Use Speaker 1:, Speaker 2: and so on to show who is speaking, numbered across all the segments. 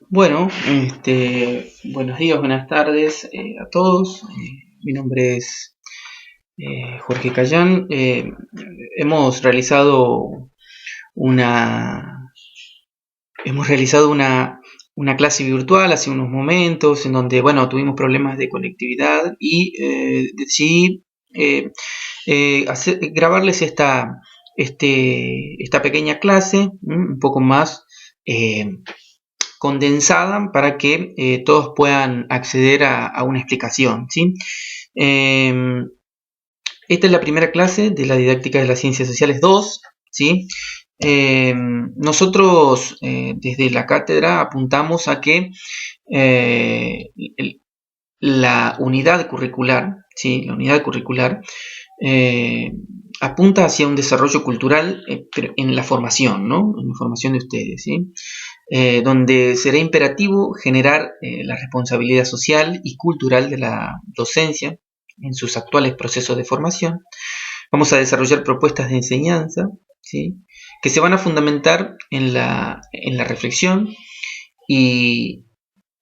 Speaker 1: Bueno, buenos días, buenas tardes a todos. Mi nombre es Jorge Cayán. Hemos realizado una, hemos realizado una clase virtual hace unos momentos en donde, bueno, tuvimos problemas de conectividad y decidí grabarles esta pequeña clase, un poco más condensada para que todos puedan acceder a una explicación, ¿sí? Eh, Esta es la primera clase de la didáctica de las ciencias sociales 2, ¿sí? Nosotros desde la cátedra apuntamos a que eh, la unidad curricular, ¿sí? La unidad curricular eh, apunta hacia un desarrollo cultural pero en la formación, ¿no? En la formación de ustedes, ¿sí? Donde será imperativo generar la responsabilidad social y cultural de la docencia en sus actuales procesos de formación. Vamos a desarrollar propuestas de enseñanza, ¿sí? Que se van a fundamentar en la reflexión y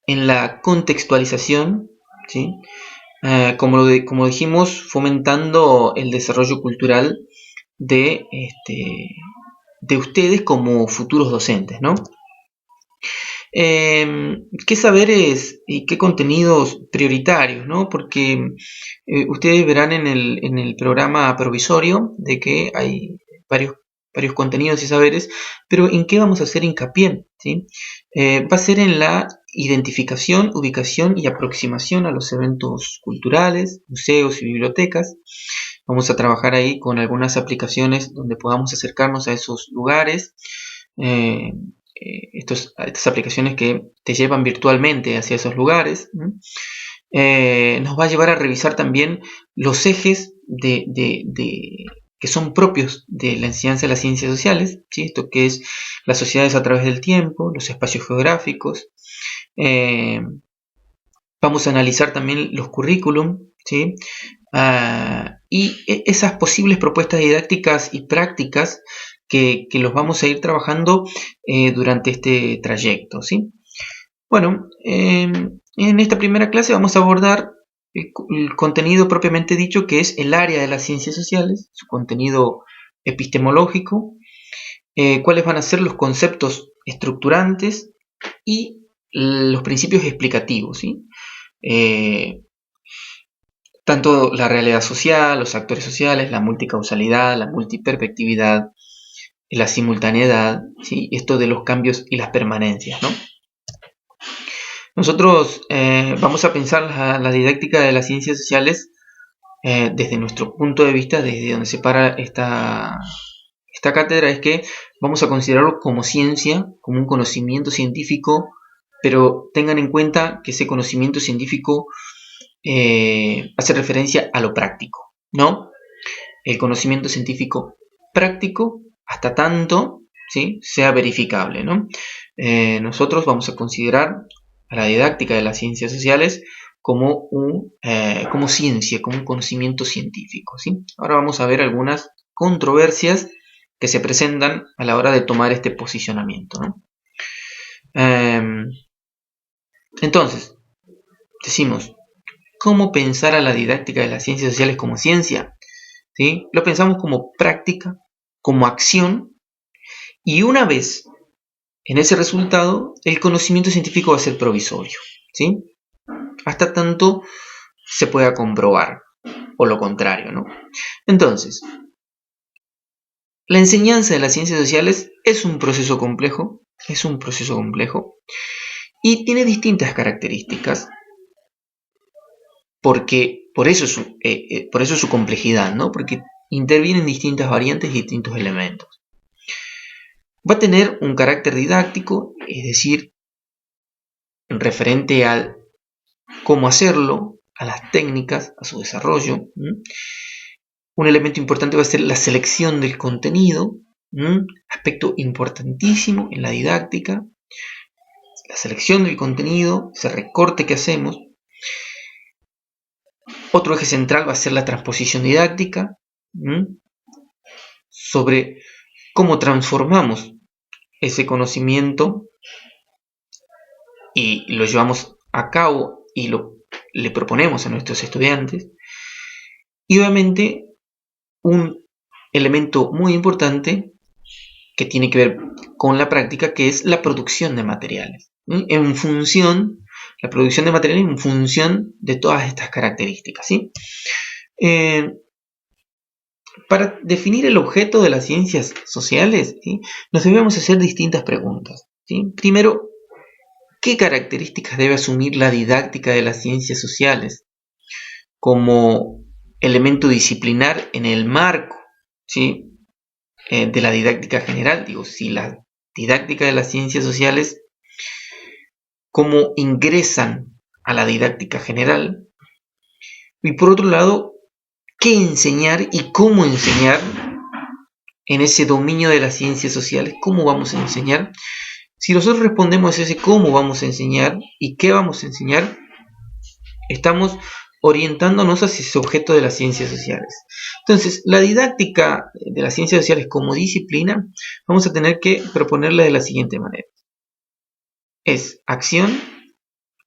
Speaker 1: en la contextualización, ¿sí? Como dijimos, fomentando el desarrollo cultural de ustedes como futuros docentes, ¿no? ¿Qué saberes y qué contenidos prioritarios, ¿no? Porque ustedes verán en el programa provisorio de que hay varios contenidos y saberes, pero ¿en qué vamos a hacer hincapié? ¿Sí? Va a ser en la identificación, ubicación y aproximación a los eventos culturales, museos y bibliotecas. Vamos a trabajar ahí con algunas aplicaciones donde podamos acercarnos a esos lugares. Eh, Estas aplicaciones que te llevan virtualmente hacia esos lugares. Nos va a llevar a revisar también los ejes que son propios de la enseñanza de las ciencias sociales, ¿sí? Esto que es las sociedades a través del tiempo, los espacios geográficos. Eh, Vamos a analizar también los currículum, ¿sí? Y esas posibles propuestas didácticas y prácticas que los vamos a ir trabajando durante este trayecto, ¿sí? Bueno, en esta primera clase vamos a abordar el contenido propiamente dicho, que es el área de las ciencias sociales, su contenido epistemológico, cuáles van a ser los conceptos estructurantes y los principios explicativos, ¿sí? Eh, Tanto la realidad social, los actores sociales, la multicausalidad, la multiperspectividad, la simultaneidad, ¿sí? Esto de los cambios y las permanencias, ¿no? Nosotros vamos a pensar la didáctica de las ciencias sociales desde nuestro punto de vista, desde donde se para esta cátedra, es que vamos a considerarlo como ciencia, como un conocimiento científico, pero tengan en cuenta que ese conocimiento científico hace referencia a lo práctico, ¿no? El conocimiento científico práctico hasta tanto, ¿sí? Sea verificable, ¿no? Nosotros vamos a considerar a la didáctica de las ciencias sociales como ciencia, como un conocimiento científico, ¿sí? Ahora vamos a ver algunas controversias que se presentan a la hora de tomar este posicionamiento, ¿no? Entonces, decimos, ¿cómo pensar a la didáctica de las ciencias sociales como ciencia? ¿Sí? Lo pensamos como práctica, como acción, y una vez en ese resultado, el conocimiento científico va a ser provisorio, ¿sí? Hasta tanto se pueda comprobar, o lo contrario, ¿no? Entonces, la enseñanza de las ciencias sociales es un proceso complejo, y tiene distintas características, porque por eso su complejidad, ¿no? Porque intervienen distintas variantes y distintos elementos. Va a tener un carácter didáctico, es decir, referente al cómo hacerlo, a las técnicas, a su desarrollo. Un elemento importante va a ser la selección del contenido, aspecto importantísimo en la didáctica, la selección del contenido, ese recorte que hacemos. Otro eje central va a ser la transposición didáctica, sobre cómo transformamos ese conocimiento y lo llevamos a cabo y le proponemos a nuestros estudiantes. Y obviamente un elemento muy importante que tiene que ver con la práctica, que es la producción de materiales. En función, la producción de materiales en función de todas estas características. ¿Sí? Para definir el objeto de las ciencias sociales, ¿sí?, nos debemos hacer distintas preguntas. ¿Sí? Primero, ¿qué características debe asumir la didáctica de las ciencias sociales como elemento disciplinar en el marco, ¿sí?, de la didáctica general? Digo, si la didáctica de las ciencias sociales, cómo ingresan a la didáctica general. Y por otro lado, qué enseñar y cómo enseñar en ese dominio de las ciencias sociales. ¿Cómo vamos a enseñar? Si nosotros respondemos a ese cómo vamos a enseñar y qué vamos a enseñar, estamos orientándonos hacia ese objeto de las ciencias sociales. Entonces, la didáctica de las ciencias sociales como disciplina, vamos a tener que proponerla de la siguiente manera. Es acción,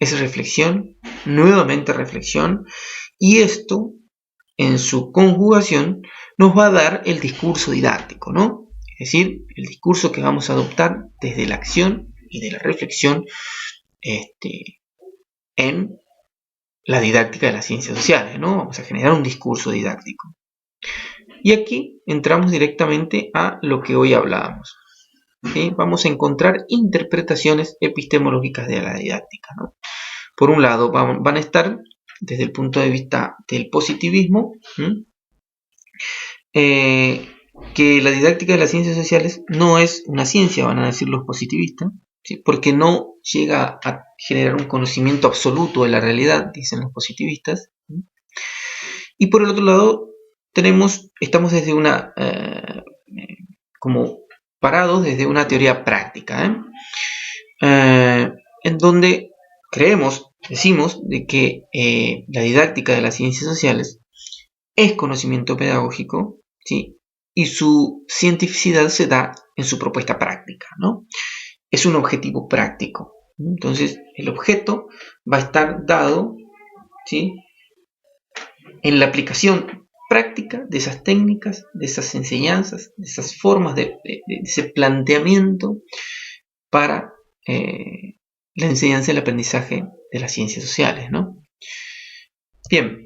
Speaker 1: es reflexión, nuevamente reflexión, y esto, en su conjugación, nos va a dar el discurso didáctico, ¿no? Es decir, el discurso que vamos a adoptar desde la acción y de la reflexión en la didáctica de las ciencias sociales, ¿no? Vamos a generar un discurso didáctico. Y aquí entramos directamente a lo que hoy hablábamos. ¿Sí? Vamos a encontrar interpretaciones epistemológicas de la didáctica, ¿no? Por un lado, van a estar desde el punto de vista del positivismo, que la didáctica de las ciencias sociales no es una ciencia, van a decir los positivistas, ¿sí?, porque no llega a generar un conocimiento absoluto de la realidad, dicen los positivistas. Y por el otro lado, estamos desde una, como parados desde una teoría práctica, en donde decimos de que la didáctica de las ciencias sociales es conocimiento pedagógico, ¿sí?, y su cientificidad se da en su propuesta práctica, ¿no? Es un objetivo práctico. Entonces, el objeto va a estar dado, ¿sí?, en la aplicación práctica de esas técnicas, de esas enseñanzas, de esas formas de ese planteamiento para la enseñanza y el aprendizaje de las ciencias sociales, ¿no? Bien.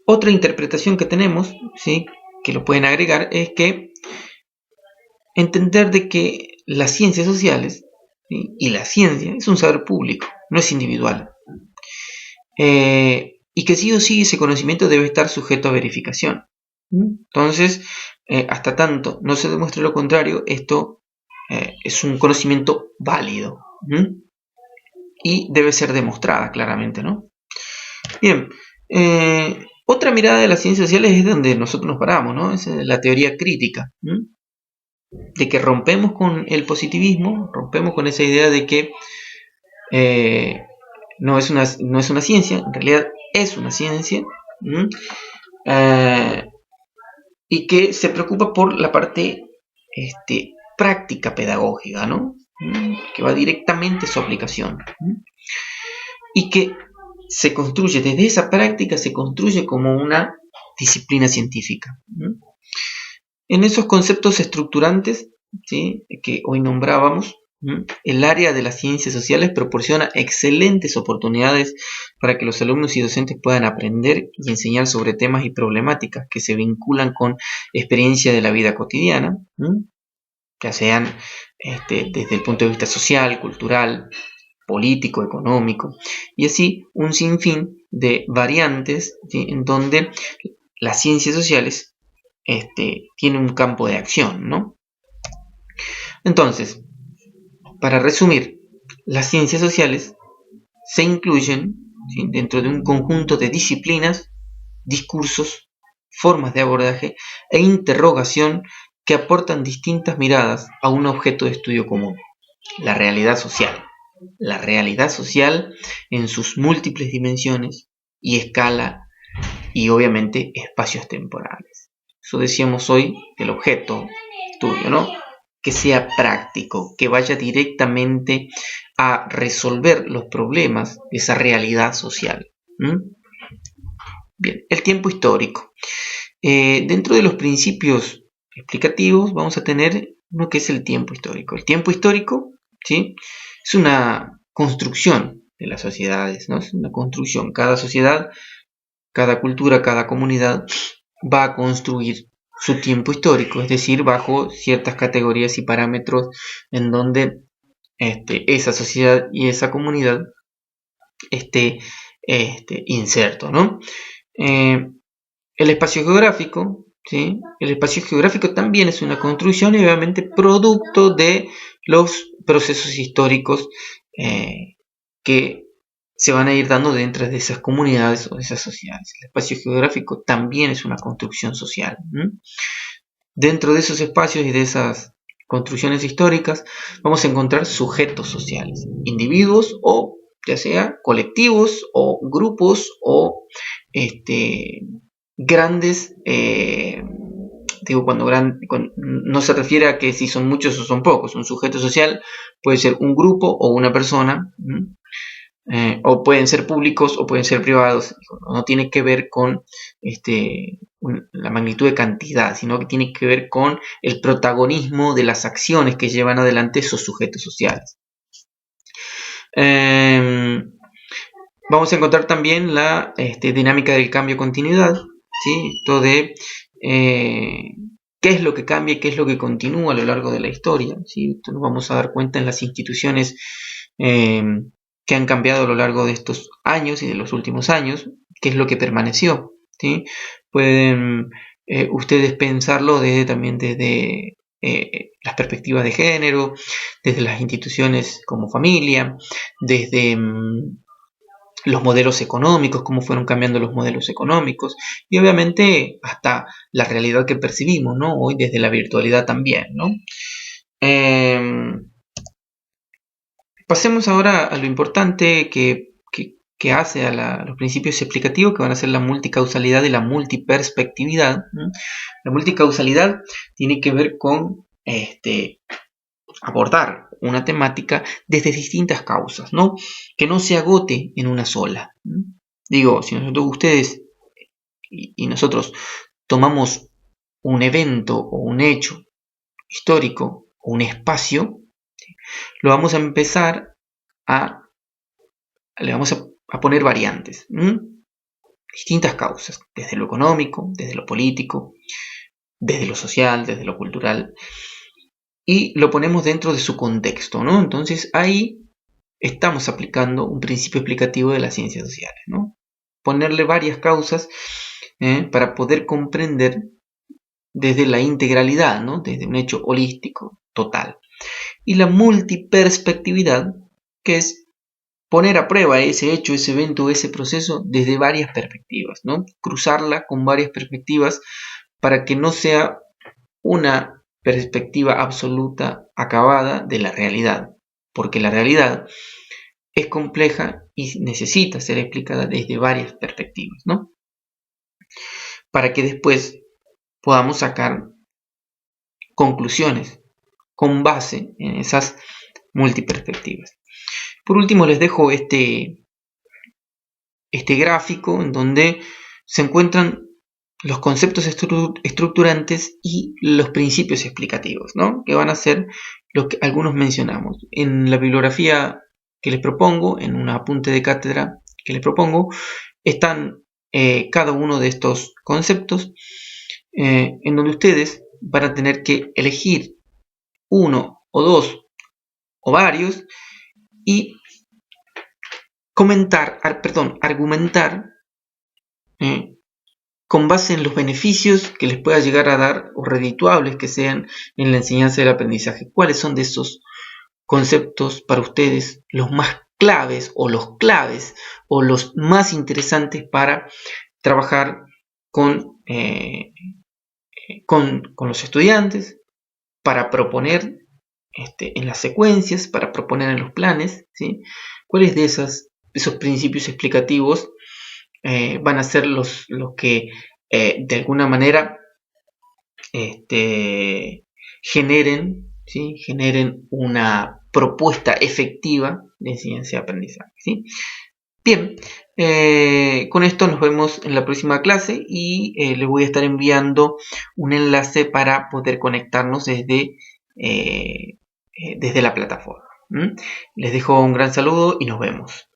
Speaker 1: Otra interpretación que tenemos, ¿sí?, que lo pueden agregar, es que entender de que las ciencias sociales, ¿sí?, y la ciencia es un saber público, no es individual. Y que sí o sí ese conocimiento debe estar sujeto a verificación. Entonces, hasta tanto no se demuestre lo contrario, esto es un conocimiento válido. Y debe ser demostrada claramente, ¿no? Bien. Otra mirada de las ciencias sociales es donde nosotros nos paramos, ¿no? Es la teoría crítica, de que rompemos con el positivismo, rompemos con esa idea de que no es una ciencia, en realidad es una ciencia, y que se preocupa por la parte práctica pedagógica, ¿no? Que va directamente a su aplicación, y que se construye, desde esa práctica se construye como una disciplina científica. En esos conceptos estructurantes, ¿sí?, que hoy nombrábamos, el área de las ciencias sociales proporciona excelentes oportunidades para que los alumnos y docentes puedan aprender y enseñar sobre temas y problemáticas que se vinculan con experiencias de la vida cotidiana, ya sean desde el punto de vista social, cultural, político, económico, y así un sinfín de variantes, ¿sí?, en donde las ciencias sociales tienen un campo de acción, ¿no? Entonces, para resumir, las ciencias sociales se incluyen, ¿sí?, dentro de un conjunto de disciplinas, discursos, formas de abordaje e interrogación que aportan distintas miradas a un objeto de estudio común, la realidad social. La realidad social en sus múltiples dimensiones y escala y obviamente espacios temporales. Eso decíamos hoy del objeto de estudio, ¿no? que sea práctico, que vaya directamente a resolver los problemas de esa realidad social. Bien, el tiempo histórico. Dentro de los principios explicativos vamos a tener uno que es el tiempo histórico. El tiempo histórico, ¿sí?, es una construcción de las sociedades, ¿no? Es una construcción. Cada sociedad, cada cultura, cada comunidad va a construir su tiempo histórico, es decir, bajo ciertas categorías y parámetros en donde esa sociedad y esa comunidad esté inserto, ¿no? El espacio geográfico, ¿sí? El espacio geográfico también es una construcción y obviamente producto de los procesos históricos que se van a ir dando dentro de esas comunidades o de esas sociedades. El espacio geográfico también es una construcción social. Dentro de esos espacios y de esas construcciones históricas vamos a encontrar sujetos sociales, individuos o ya sea colectivos o grupos o grandes, digo cuando no se refiere a que si son muchos o son pocos. Un sujeto social puede ser un grupo o una persona, o pueden ser públicos o pueden ser privados. No tiene que ver con la magnitud de cantidad, sino que tiene que ver con el protagonismo de las acciones que llevan adelante esos sujetos sociales. Vamos a encontrar también la dinámica del cambio-continuidad, ¿sí? Esto de qué es lo que cambia y qué es lo que continúa a lo largo de la historia, ¿sí? Esto nos vamos a dar cuenta en las instituciones que han cambiado a lo largo de estos años y de los últimos años, qué es lo que permaneció, ¿sí? Pueden ustedes pensarlo también desde las perspectivas de género, desde las instituciones como familia, desde los modelos económicos, cómo fueron cambiando los modelos económicos y obviamente hasta la realidad que percibimos, ¿no? Hoy desde la virtualidad también, ¿no? Pasemos ahora a lo importante que hace a los principios explicativos, que van a ser la multicausalidad y la multiperspectividad. La multicausalidad tiene que ver con abordar una temática desde distintas causas, ¿no? Que no se agote en una sola. Digo, si nosotros, ustedes y nosotros tomamos un evento o un hecho histórico o un espacio, lo vamos a empezar le vamos a poner variantes, distintas causas, desde lo económico, desde lo político, desde lo social, desde lo cultural, y lo ponemos dentro de su contexto, ¿no? Entonces ahí estamos aplicando un principio explicativo de las ciencias sociales, ¿no? Ponerle varias causas para poder comprender desde la integralidad, ¿no? Desde un hecho holístico, total. Y la multiperspectividad, que es poner a prueba ese hecho, ese evento, ese proceso desde varias perspectivas, ¿no? Cruzarla con varias perspectivas para que no sea una perspectiva absoluta acabada de la realidad, porque la realidad es compleja y necesita ser explicada desde varias perspectivas, ¿no? Para que después podamos sacar conclusiones con base en esas multiperspectivas. Por último, les dejo este gráfico en donde se encuentran los conceptos estructurantes y los principios explicativos, ¿no? Que van a ser los que algunos mencionamos. En la bibliografía que les propongo, en un apunte de cátedra que les propongo, están cada uno de estos conceptos en donde ustedes van a tener que elegir uno o dos o varios y argumentar con base en los beneficios que les pueda llegar a dar o redituables que sean en la enseñanza del aprendizaje. ¿Cuáles son de esos conceptos para ustedes los más claves o los claves o los más interesantes para trabajar con los estudiantes, para proponer en las secuencias, para proponer en los planes, ¿sí? ¿Cuáles de esos principios explicativos van a ser los que de alguna manera generen ¿sí? Generen una propuesta efectiva de enseñanza-aprendizaje. ¿Sí? Bien, con esto nos vemos en la próxima clase y les voy a estar enviando un enlace para poder conectarnos desde la plataforma. ¿Mm? Les dejo un gran saludo y nos vemos.